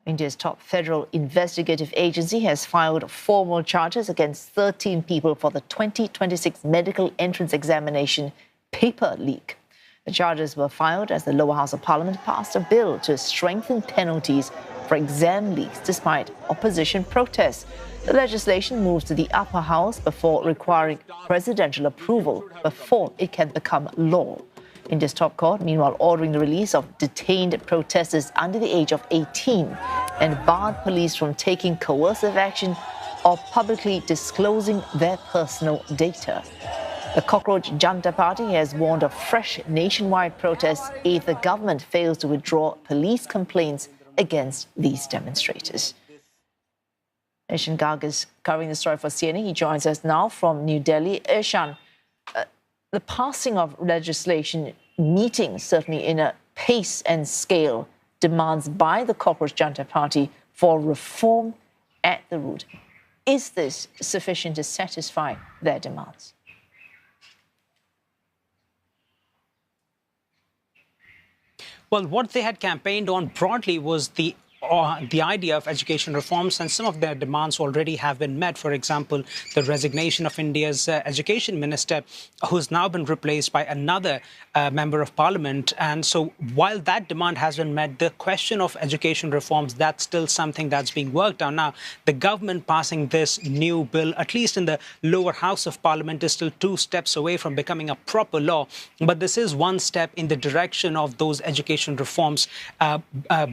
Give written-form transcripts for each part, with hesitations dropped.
India's top federal investigative agency has filed formal charges against 13 people for the 2026 medical entrance examination paper leak. The charges were filed as the lower house of parliament passed a bill to strengthen penalties for exam leaks despite opposition protests. The legislation moves to the upper house before requiring presidential approval before it can become law. India's top court, meanwhile, ordering the release of detained protesters under the age of 18 and barred police from taking coercive action or publicly disclosing their personal data. The Cockroach Janta Party has warned of fresh nationwide protests if the government fails to withdraw police complaints against these demonstrators. Ishan Garg is covering the story for CNN. He joins us now from New Delhi. Ishan, the passing of legislation meeting certainly in a pace and scale demands by the Cockroach Janta Party for reform at the root. Is this sufficient to satisfy their demands? Well, what they had campaigned on broadly was the idea of education reforms, and some of their demands already have been met. For example, the resignation of India's education minister, who's now been replaced by another member of parliament. And so while that demand has been met, the question of education reforms, that's still something that's being worked on. Now, the government passing this new bill, at least in the lower house of parliament, is still 2 steps away from becoming a proper law. But this is one step in the direction of those education reforms,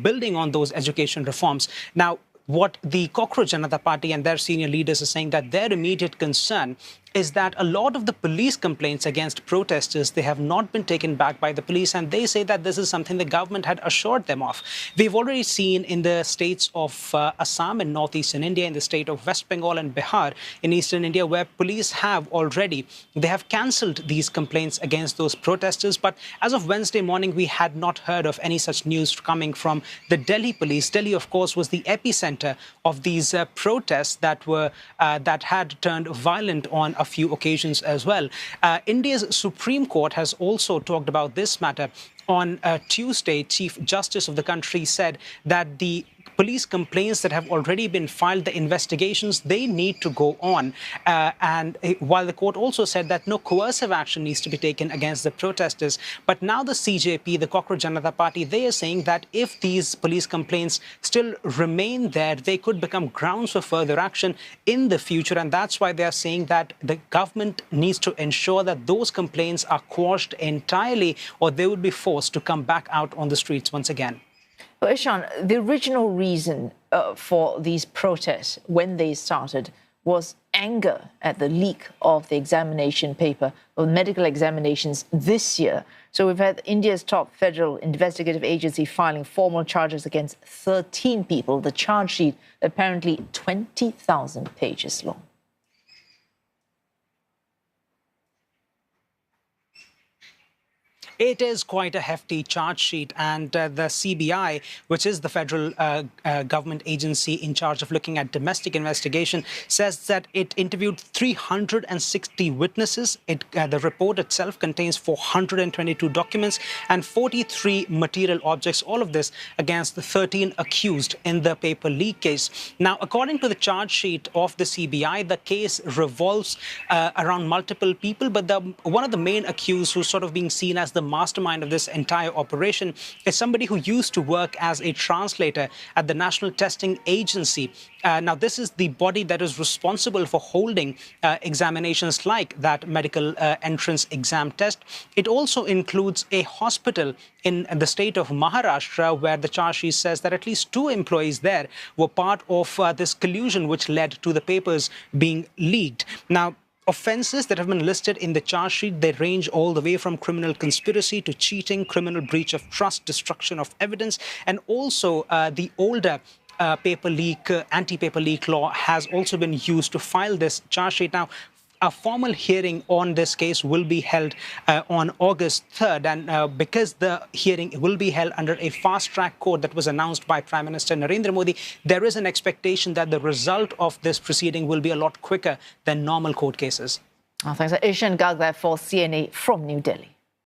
building on those education reforms. Now, what the Cockroach Janata Party and their senior leaders are saying, that their immediate concern is that a lot of the police complaints against protesters, they have not been taken back by the police, and they say that this is something the government had assured them of. We've already seen in the states of Assam in northeastern India, in the state of West Bengal and Bihar in eastern India, where police have already, they have cancelled these complaints against those protesters. But as of Wednesday morning, we had not heard of any such news coming from the Delhi police. Delhi, of course, was the epicenter of these protests that were that had turned violent on a few occasions as well. India's Supreme Court has also talked about this matter. On Tuesday, Chief Justice of the country said that the police complaints that have already been filed, the investigations, they need to go on. And while the court also said that no coercive action needs to be taken against the protesters. But now the CJP, the Cockroach Janata Party, they are saying that if these police complaints still remain there, they could become grounds for further action in the future. And that's why they are saying that the government needs to ensure that those complaints are quashed entirely, or they would be forced to come back out on the streets once again. Well, Ishan, the original reason for these protests when they started was anger at the leak of the examination paper of medical examinations this year. So we've had India's top federal investigative agency filing formal charges against 13 people. The charge sheet apparently 20,000 pages long. It is quite a hefty charge sheet, and the CBI, which is the federal government agency in charge of looking at domestic investigation, says that it interviewed 360 witnesses. The report itself contains 422 documents and 43 material objects, all of this against the 13 accused in the paper leak case. Now, according to the charge sheet of the CBI, the case revolves around multiple people, but one of the main accused, who's sort of being seen as the mastermind of this entire operation, is somebody who used to work as a translator at the National Testing Agency. Now, this is the body that is responsible for holding examinations like that medical entrance exam test. It also includes a hospital in the state of Maharashtra, where the charge sheet says that at least 2 employees there were part of this collusion which led to the papers being leaked. Now, offences that have been listed in the charge sheet, they range all the way from criminal conspiracy to cheating, criminal breach of trust, destruction of evidence, and also the older paper leak, anti-paper leak law has also been used to file this charge sheet. Now, a formal hearing on this case will be held on August 3rd. And because the hearing will be held under a fast-track court that was announced by Prime Minister Narendra Modi, there is an expectation that the result of this proceeding will be a lot quicker than normal court cases. Thanks. Ishan Garg there for CNA from New Delhi.